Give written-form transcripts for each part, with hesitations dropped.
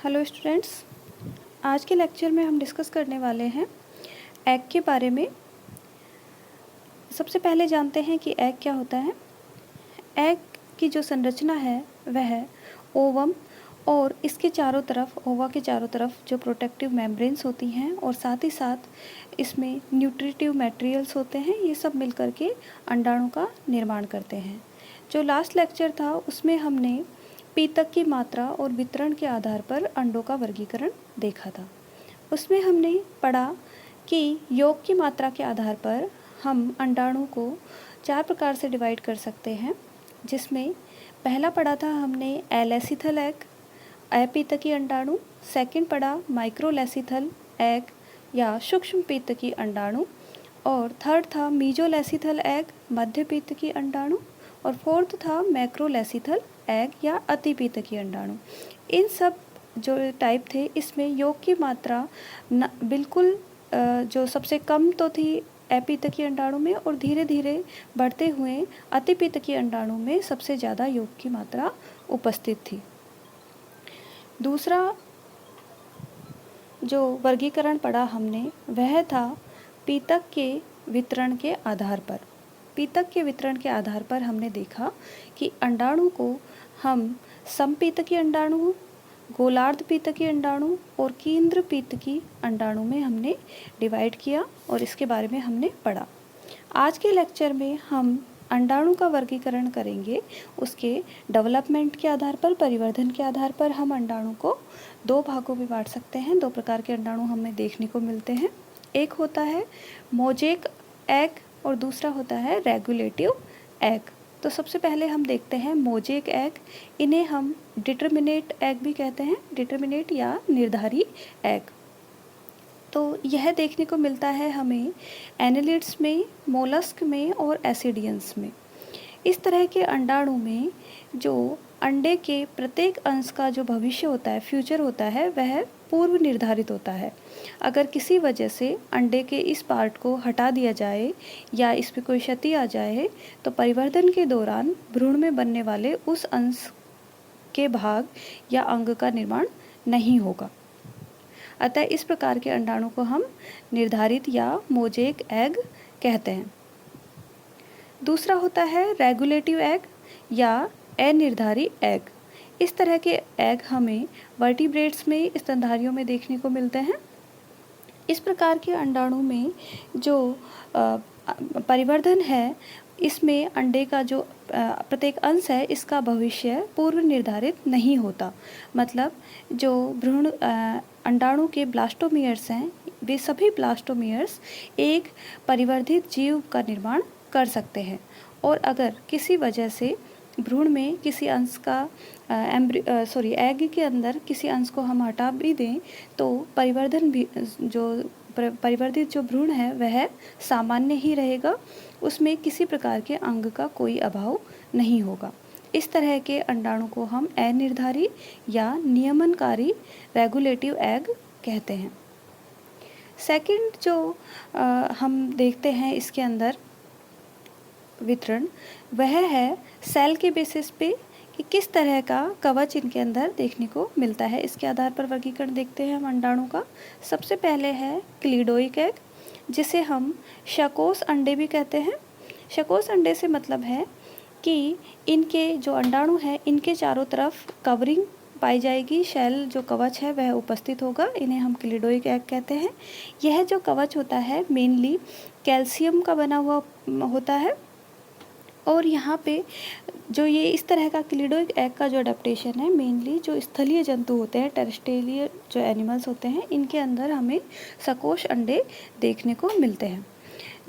Hello students, आज के lecture में हम डिस्कस करने वाले हैं एग के बारे में। सबसे पहले जानते हैं कि एग क्या होता है। एग की जो संरचना है वह है ओवम और इसके चारों तरफ, ओवा के चारों तरफ जो प्रोटेक्टिव मेम्ब्रेन्स होती हैं और साथ ही साथ इसमें न्यूट्रिटिव मटेरियल्स होते हैं। ये सब मिलकर के अंडाणु का निर्माण करते हैं। जो लास्ट लेक्चर था उसमें हमने पीतक की मात्रा और वितरण के आधार पर अंडों का वर्गीकरण देखा था। उसमें हमने पढ़ा कि योग की मात्रा के आधार पर हम अंडाणु को 4 प्रकार से डिवाइड कर सकते हैं, जिसमें पहला पढ़ा था हमने एलेसिथल एग, अपीतकी अंडाणु। सेकंड पढ़ा माइक्रोलेसिथल एग या सूक्ष्म पीतकी अंडाणु, और थर्ड था मीजोलेसिथल एग, मध्य पीतकी अंडाणु, और फोर्थ था मैक्रोलेसिथल एग या अतिपीतकी अंडाणु। इन सब जो टाइप थे इसमें योग की मात्रा बिल्कुल जो सबसे कम तो थी अपीतकी अंडाणु में, और धीरे धीरे बढ़ते हुए अतिपीतकी अंडाणु में सबसे ज़्यादा योग की मात्रा उपस्थित थी। दूसरा जो वर्गीकरण पढ़ा हमने वह था पीतक के वितरण के आधार पर। पीतक के वितरण के आधार पर हमने देखा कि अंडाणु को हम समपीतकी अंडाणु, गोलार्ध पीतकी अंडाणु और केंद्र पीतकी अंडाणु में हमने डिवाइड किया और इसके बारे में हमने पढ़ा। आज के लेक्चर में हम अंडाणु का वर्गीकरण करेंगे। उसके डेवलपमेंट के आधार पर, परिवर्धन के आधार पर हम अंडाणु को 2 भागों में बांट सकते हैं। 2 प्रकार के अंडाणु हमें देखने को मिलते हैं। एक होता है मोजेक एग और दूसरा होता है रेगुलेटिव एग। तो सबसे पहले हम देखते हैं मोजेक एग। इन्हें हम डिटरमिनेट एग भी कहते हैं, डिटरमिनेट या निर्धारी एग। तो यह देखने को मिलता है हमें एनालिड्स में, मोलस्क में और एसिडियंस में। इस तरह के अंडाणु में जो अंडे के प्रत्येक अंश का जो भविष्य होता है, फ्यूचर होता है, वह पूर्व निर्धारित होता है। अगर किसी वजह से अंडे के इस पार्ट को हटा दिया जाए या इस पर कोई क्षति आ जाए तो परिवर्धन के दौरान भ्रूण में बनने वाले उस अंश के भाग या अंग का निर्माण नहीं होगा। अतः इस प्रकार के अंडाणु को हम निर्धारित या मोजेक एग कहते हैं। दूसरा होता है रेगुलेटिव एग या अनिर्धारी एग। इस तरह के एग हमें वर्टिब्रेट्स में, स्तनधारियों में देखने को मिलते हैं। इस प्रकार के अंडाणु में जो परिवर्धन है, इसमें अंडे का जो प्रत्येक अंश है इसका भविष्य पूर्व निर्धारित नहीं होता। मतलब जो भ्रूण अंडाणु के ब्लास्टोमियर्स हैं, वे सभी ब्लास्टोमियर्स एक परिवर्धित जीव का निर्माण कर सकते हैं, और अगर किसी वजह से भ्रूण में किसी अंश का एग के अंदर किसी अंश को हम हटा भी दें तो परिवर्धन भी जो परिवर्धित जो भ्रूण है वह सामान्य ही रहेगा। उसमें किसी प्रकार के अंग का कोई अभाव नहीं होगा। इस तरह के अंडाणु को हम अनिर्धारी या नियमनकारी रेगुलेटिव एग कहते हैं। सेकंड जो हम देखते हैं इसके अंदर वितरण, वह है सेल के बेसिस पे कि किस तरह का कवच इनके अंदर देखने को मिलता है। इसके आधार पर वर्गीकरण देखते हैं हम अंडाणु का। सबसे पहले है क्लीडोइक एग, जिसे हम शकोस अंडे भी कहते हैं। शकोस अंडे से मतलब है कि इनके जो अंडाणु है इनके चारों तरफ कवरिंग पाई जाएगी, शेल जो कवच है वह उपस्थित होगा। इन्हें हम क्लीडोइक एग कहते हैं। यह जो कवच होता है मेनली कैल्शियम का बना हुआ होता है, और यहाँ पे जो ये इस तरह का क्लीडोइक एग का जो अडेप्टेशन है, मेनली जो स्थलीय जंतु होते हैं, टेरेस्ट्रियल जो एनिमल्स होते हैं, इनके अंदर हमें शकोस अंडे देखने को मिलते हैं।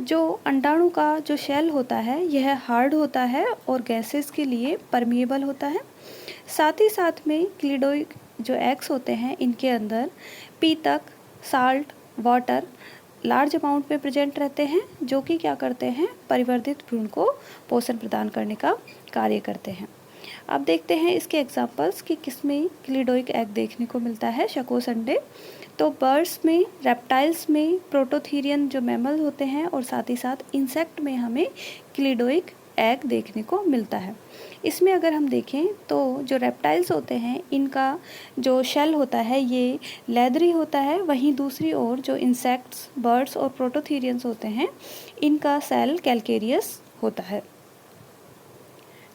जो अंडाणु का जो शेल होता है यह हार्ड होता है और गैसेस के लिए परमिएबल होता है। साथ ही साथ में क्लीडोइक जो एग्स होते हैं इनके अंदर पीतक, साल्ट, वाटर लार्ज अमाउंट में प्रेजेंट रहते हैं, जो कि क्या करते हैं, परिवर्धित भ्रूण को पोषण प्रदान करने का कार्य करते हैं। अब देखते हैं इसके एग्जांपल्स कि किसमें क्लीडोइक एग देखने को मिलता है, शकोस अंडे। तो बर्ड्स में, रेप्टाइल्स में, प्रोटोथीरियन जो मैमल होते हैं, और साथ ही साथ इंसेक्ट में हमें क्लीडोइक एग देखने को मिलता है। इसमें अगर हम देखें तो जो रेप्टाइल्स होते हैं इनका जो शेल होता है ये लेदरी होता है, वहीं दूसरी ओर जो इंसेक्ट्स, बर्ड्स और प्रोटोथीरियंस होते हैं इनका सेल कैलकेरियस होता है।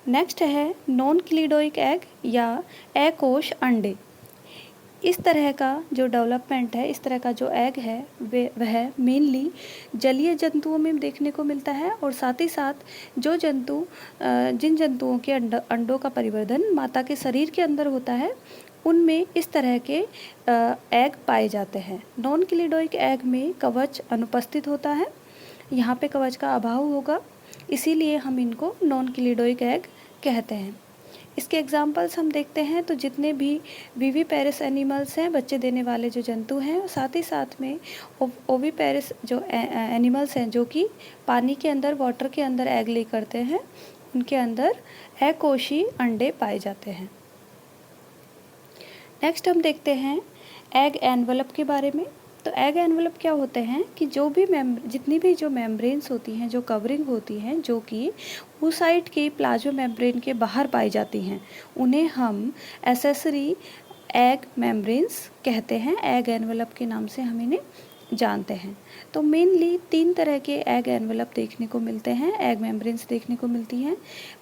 नेक्स्ट है नॉन क्लीडोइक एग या अकोश अंडे। इस तरह का जो डेवलपमेंट है, इस तरह का जो एग है वह मेनली जलीय जंतुओं में देखने को मिलता है और साथ ही साथ जो जंतु जिन जंतुओं के अंडों का परिवर्धन माता के शरीर के अंदर होता है उनमें इस तरह के एग पाए जाते हैं। नॉन क्लीडोइक एग में कवच अनुपस्थित होता है, यहाँ पे कवच का अभाव होगा, इसीलिए हम इनको नॉन क्लीडोइक एग कहते हैं। इसके एग्जाम्पल्स हम देखते हैं तो जितने भी विविपेरस एनिमल्स हैं, बच्चे देने वाले जो जंतु हैं, साथ ही साथ में ओविपेरस जो एनिमल्स हैं जो कि पानी के अंदर, वाटर के अंदर एग ले करते हैं, उनके अंदर अकोशी अंडे पाए जाते हैं। नेक्स्ट हम देखते हैं एग एनवलप के बारे में। तो एग एनवलप क्या होते हैं कि जो भी जितनी भी जो मेम्ब्रेन्स होती हैं, जो कवरिंग होती हैं, जो कि oocyte के प्लाज्मा मेम्ब्रेन के बाहर पाई जाती हैं, उन्हें हम एसेसरी एग मेम्ब्रेन्स कहते हैं। एग एनवलप के नाम से हम इन्हें जानते हैं। तो मेनली 3 तरह के एग एनवलप देखने को मिलते हैं, एग मेम्ब्रेन्स देखने को मिलती हैं।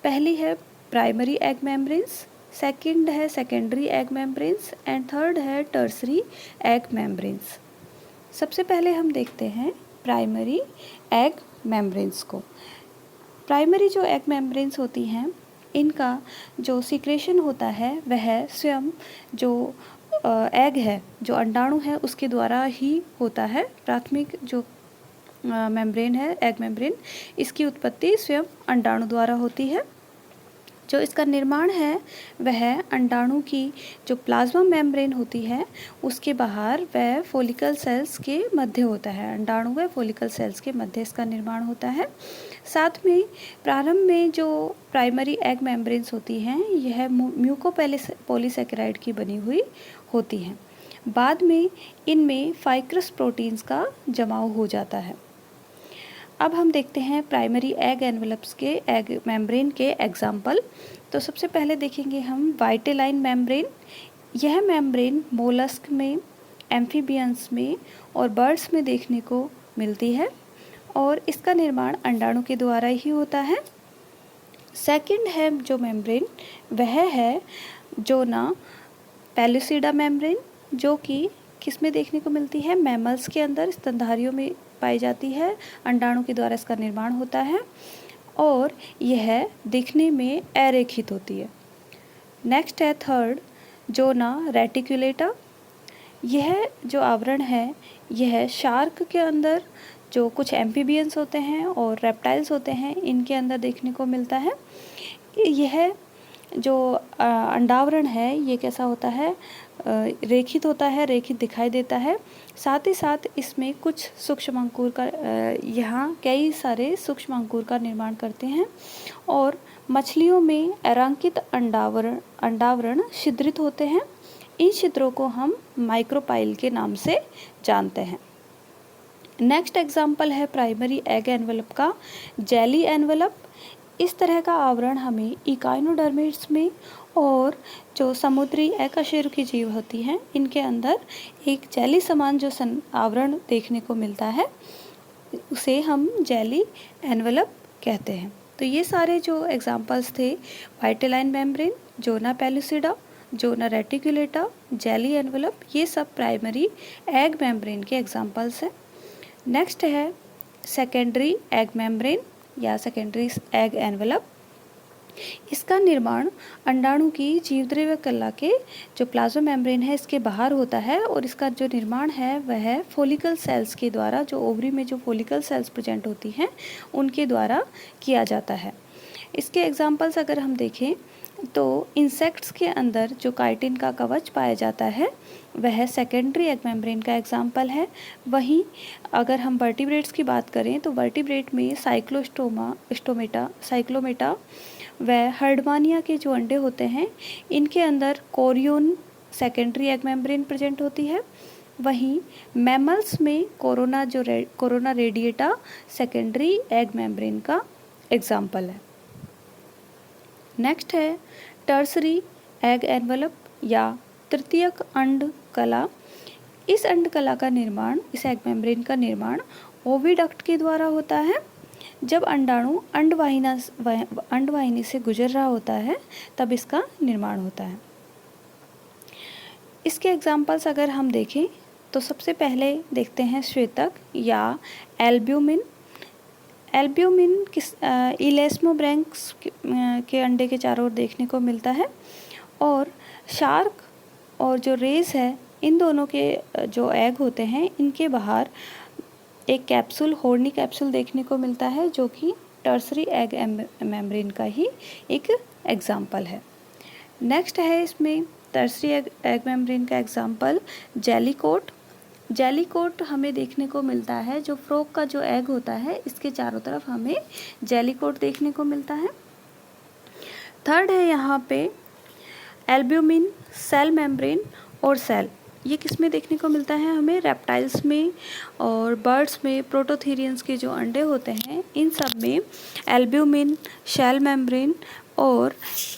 पहली है प्राइमरी एग मेम्ब्रेन्स, सेकंड है secondary egg membranes and third है टर्सरी एग मेम्ब्रेन्स। सबसे पहले हम देखते हैं प्राइमरी एग मेम्ब्रेन्स को। प्राइमरी जो एग मेम्ब्रेन्स होती हैं इनका जो सीक्रेशन होता है वह स्वयं जो एग है, जो अंडाणु है, उसके द्वारा ही होता है। प्राथमिक जो मेम्ब्रेन है, एग मेम्ब्रेन, इसकी उत्पत्ति स्वयं अंडाणु द्वारा होती है। जो इसका निर्माण है वह अंडाणु की जो प्लाज्मा मेम्ब्रेन होती है उसके बाहर वह फोलिकल सेल्स के मध्य होता है। अंडाणु व फोलिकल सेल्स के मध्य इसका निर्माण होता है। साथ में प्रारंभ में जो प्राइमरी एग मेम्ब्रेन्स होती हैं यह म्यूकोपॉलीसैकेराइड की बनी हुई होती हैं। बाद में इनमें फाइक्रस प्रोटीन्स का जमाव हो जाता है। अब हम देखते हैं प्राइमरी एग एनवलप्स के एग मेम्ब्रेन के एग्जाम्पल। तो सबसे पहले देखेंगे हम वाइटेलाइन मेम्ब्रेन। यह मेम्ब्रेन मोलस्क में, एम्फीबियंस में और बर्ड्स में देखने को मिलती है और इसका निर्माण अंडाणु के द्वारा ही होता है। सेकंड है जो मेम्ब्रेन वह है जोना पेलुसिडा मेम्ब्रेन, जो कि किस में देखने को मिलती है, मैमल्स के अंदर स्तनधारियों में पाई जाती है। अंडाणु के द्वारा इसका निर्माण होता है और यह दिखने में अरेखित होती है। नेक्स्ट है थर्ड जोना रेटिकुलेटा। यह जो आवरण है यह शार्क के अंदर, जो कुछ एम्फीबियंस होते हैं और रेप्टाइल्स होते हैं, इनके अंदर देखने को मिलता है। यह जो अंडावरण है ये कैसा होता है, रेखित होता है, रेखित दिखाई देता है। साथ ही साथ इसमें कुछ सूक्ष्म अंकुर का यहाँ कई सारे सूक्ष्म अंकुर का निर्माण करते हैं और मछलियों में एरांकित अंडावरण छिद्रित होते हैं। इन छिद्रों को हम माइक्रोपाइल के नाम से जानते हैं। नेक्स्ट एग्जाम्पल है प्राइमरी एग एनवलप का जेली एनवलप। इस तरह का आवरण हमें इकाइनोडर्मिड्स में और जो समुद्री अकशेरुकी जीव होती हैं इनके अंदर एक जेली समान जो आवरण देखने को मिलता है उसे हम जेली एनवलप कहते हैं। तो ये सारे जो एग्जाम्पल्स थे vitelline membrane, zona pellucida, zona reticulata, jelly envelope, ये सब प्राइमरी एग मेम्ब्रेन के एग्जाम्पल्स हैं। नेक्स्ट है सेकेंडरी एग मेम्ब्रेन या सेकेंडरी एग एनवलप। इसका निर्माण अंडाणु की जीवद्रव्य कला के जो प्लाज्मा मेम्ब्रेन है इसके बाहर होता है और इसका जो निर्माण है वह फोलिकल सेल्स के द्वारा, जो ओवरी में जो फोलिकल सेल्स प्रेजेंट होती हैं उनके द्वारा किया जाता है। इसके एग्जाम्पल्स अगर हम देखें तो इंसेक्ट्स के अंदर जो काइटिन का कवच पाया जाता है वह सेकेंडरी एग मेम्ब्रेन का एग्जाम्पल है। वहीं अगर हम वर्टिब्रेट्स की बात करें तो वर्टिब्रेट में साइक्लोमेटा व हर्डमानिया के जो अंडे होते हैं इनके अंदर chorion secondary egg membrane present होती है। वहीं मैमल्स में corona radiata secondary egg membrane का एग्जाम्पल है। नेक्स्ट है टर्सरी एग एनवलप या तृतीयक अंड कला। इस अंड कला का निर्माण, इस एग मेम्ब्रेन का निर्माण ओविडक्ट के द्वारा होता है। जब अंडाणु अंडवाहिनी से गुजर रहा होता है तब इसका निर्माण होता है। इसके एग्जाम्पल्स अगर हम देखें तो सबसे पहले देखते हैं श्वेतक या एल्ब्यूमिन। एल्ब्यूमिन इलेस्मोब्रैंक्स के अंडे के चारों ओर देखने को मिलता है। और शार्क और जो रेस है, इन दोनों के जो एग होते हैं इनके बाहर एक कैप्सूल, हॉर्नी कैप्सूल देखने को मिलता है, जो कि टर्सरी एग मेम्ब्रेन का ही एक एग्जाम्पल है। नेक्स्ट है इसमें टर्सरी एग मेम्ब्रेन का एग्जाम्पल जेलीकोट। जेलीकोट हमें देखने को मिलता है, जो फ्रॉग का जो एग होता है इसके चारों तरफ हमें जेलीकोट देखने को मिलता है। थर्ड है यहाँ पे एल्ब्यूमिन, सेल मेम्ब्रेन और सेल। ये किस में देखने को मिलता है हमें? रेप्टाइल्स में और बर्ड्स में प्रोटोथेरियंस के जो अंडे होते हैं इन सब में एल्ब्यूमिन, शेल मेम्ब्रेन और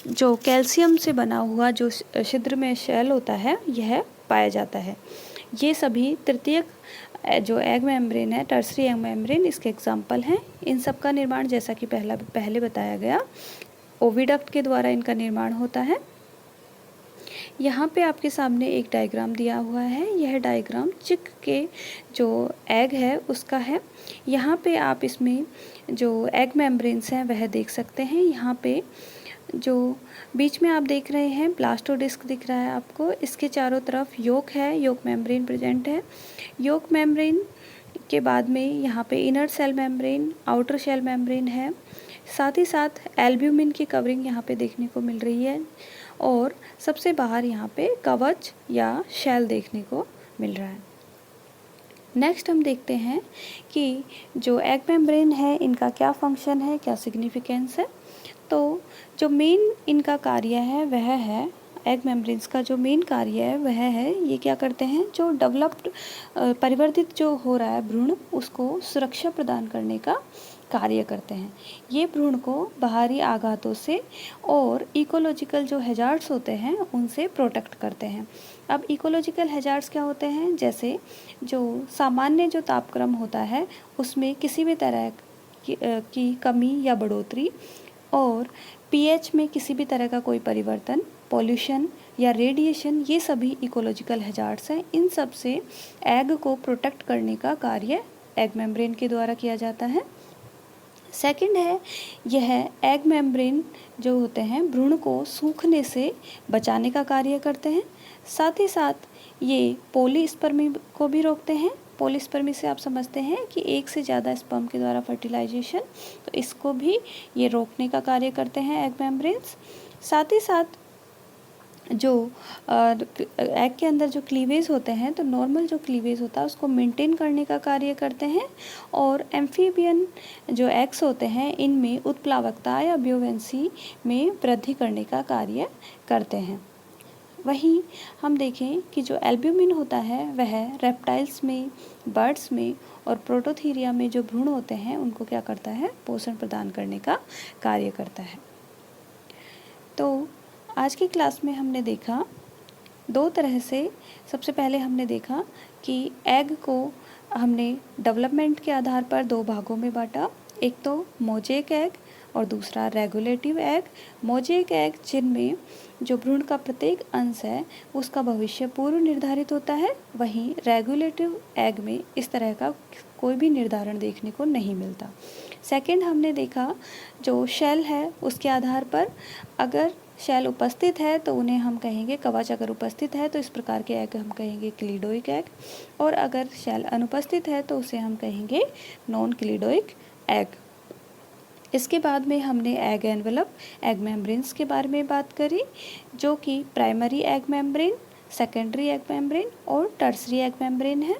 जो कैल्शियम से बना हुआ जो छिद्र में शेल होता है यह पाया जाता है। ये सभी तृतीयक जो एग मेम्ब्रेन है, टर्सरी एग मेम्ब्रेन, इसके एग्जाम्पल हैं। इन सब का निर्माण जैसा कि पहले बताया गया ओविडक्ट के द्वारा इनका निर्माण होता है। यहाँ पे आपके सामने एक डायग्राम दिया हुआ है। यह डायग्राम चिक के जो एग है उसका है। यहाँ पे आप इसमें जो एग मेम्ब्रेन्स हैं वह देख सकते हैं। यहाँ पे जो बीच में आप देख रहे हैं ब्लास्टोडिस्क दिख रहा है आपको। इसके चारों तरफ योक है, योक मेम्ब्रेन प्रेजेंट है। योक मेम्ब्रेन के बाद में यहाँ पे inner cell membrane, outer shell membrane है। साथ ही साथ एल्ब्यूमिन की कवरिंग यहाँ पे देखने को मिल रही है और सबसे बाहर यहाँ पे कवच या शेल देखने को मिल रहा है। नेक्स्ट हम देखते हैं कि जो एग मेम्ब्रेन है इनका क्या फंक्शन है, क्या सिग्निफिकेंस है। तो जो मेन इनका कार्य है वह है, एग मेम्ब्रेन्स का जो मेन कार्य है वह है, ये क्या करते हैं, जो डेवलप्ड परिवर्तित जो हो रहा है भ्रूण उसको सुरक्षा प्रदान करने का कार्य करते हैं। ये भ्रूण को बाहरी आघातों से और इकोलॉजिकल जो हैजार्ड्स होते हैं उनसे प्रोटेक्ट करते हैं। अब इकोलॉजिकल हैजार्ड्स क्या होते हैं? जैसे जो सामान्य जो तापक्रम होता है उसमें किसी भी तरह की कमी या बढ़ोतरी और पीएच में किसी भी तरह का कोई परिवर्तन, पॉल्यूशन या रेडिएशन, ये सभी इकोलॉजिकल हैजार्ड्स हैं। इन सब से एग को प्रोटेक्ट करने का कार्य एग मेम्ब्रेन के द्वारा किया जाता है। सेकंड है, यह एग मेम्ब्रेन जो होते हैं भ्रूण को सूखने से बचाने का कार्य करते हैं। साथ ही साथ ये पॉलीस्पर्मी को भी रोकते हैं। पॉलीस्पर्मी से आप समझते हैं कि एक से ज़्यादा स्पर्म के द्वारा फर्टिलाइजेशन, तो इसको भी ये रोकने का कार्य करते हैं एग मेम्ब्रेन्स। साथ ही साथ जो एग के अंदर जो क्लीवेज होते हैं, तो नॉर्मल जो क्लीवेज होता है उसको मेंटेन करने का कार्य करते हैं। और एम्फीबियन जो एग्स होते हैं इनमें उत्प्लावकता या ब्योवेंसी में वृद्धि करने का कार्य करते हैं। वहीं हम देखें कि जो एल्ब्यूमिन होता है वह रेप्टाइल्स में, बर्ड्स में और प्रोटोथीरिया में जो भ्रूण होते हैं उनको क्या करता है, पोषण प्रदान करने का कार्य करता है। तो आज की क्लास में हमने देखा दो तरह से। सबसे पहले हमने देखा कि एग को हमने डेवलपमेंट के आधार पर दो भागों में बांटा, एक तो मोज़ेक एग और दूसरा रेगुलेटिव एग। मोज़ेक एग जिनमें जो भ्रूण का प्रत्येक अंश है उसका भविष्य पूर्व निर्धारित होता है, वहीं रेगुलेटिव एग में इस तरह का कोई भी निर्धारण देखने को नहीं मिलता। सेकंड हमने देखा जो शेल है उसके आधार पर, अगर शेल उपस्थित है तो उन्हें हम कहेंगे कवच, अगर उपस्थित है तो इस प्रकार के एग हम कहेंगे क्लीडोइक एग, और अगर शेल अनुपस्थित है तो उसे हम कहेंगे नॉन क्लीडोइक एग। इसके बाद में हमने एग एनवेलप, एग मेम्ब्रेन्स के बारे में बात करी, जो कि primary egg membrane, secondary egg membrane और टर्सरी एग मेम्ब्रेन है।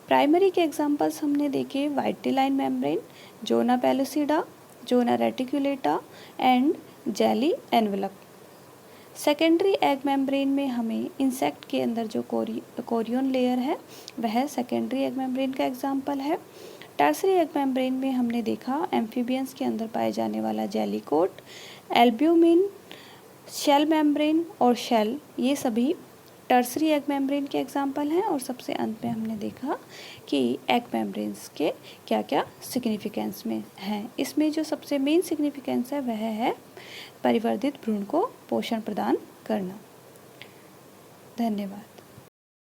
प्राइमरी के एग्जांपल्स हमने देखे vitelline membrane, zona pellucida, zona reticulata and jelly envelope. Secondary egg membrane में हमें इंसेक्ट के अंदर जो कोरियन लेयर है वह सेकेंडरी एग मेम्ब्रेन का एग्जाम्पल है। टर्सरी एग मेम्ब्रेन में हमने देखा एम्फीबियंस के अंदर पाए जाने वाला जेलीकोट, एल्ब्यूमिन शेल मेम्ब्रेन और शेल ये सभी टर्सरी एग मेम्ब्रेन के एग्जाम्पल हैं। और सबसे अंत में हमने देखा कि एग मेम्ब्रेन्स के क्या क्या सिग्निफिकेंस में हैं। इसमें जो सबसे मेन सिग्निफिकेंस है वह है परिवर्धित भ्रूण को पोषण प्रदान करना। धन्यवाद।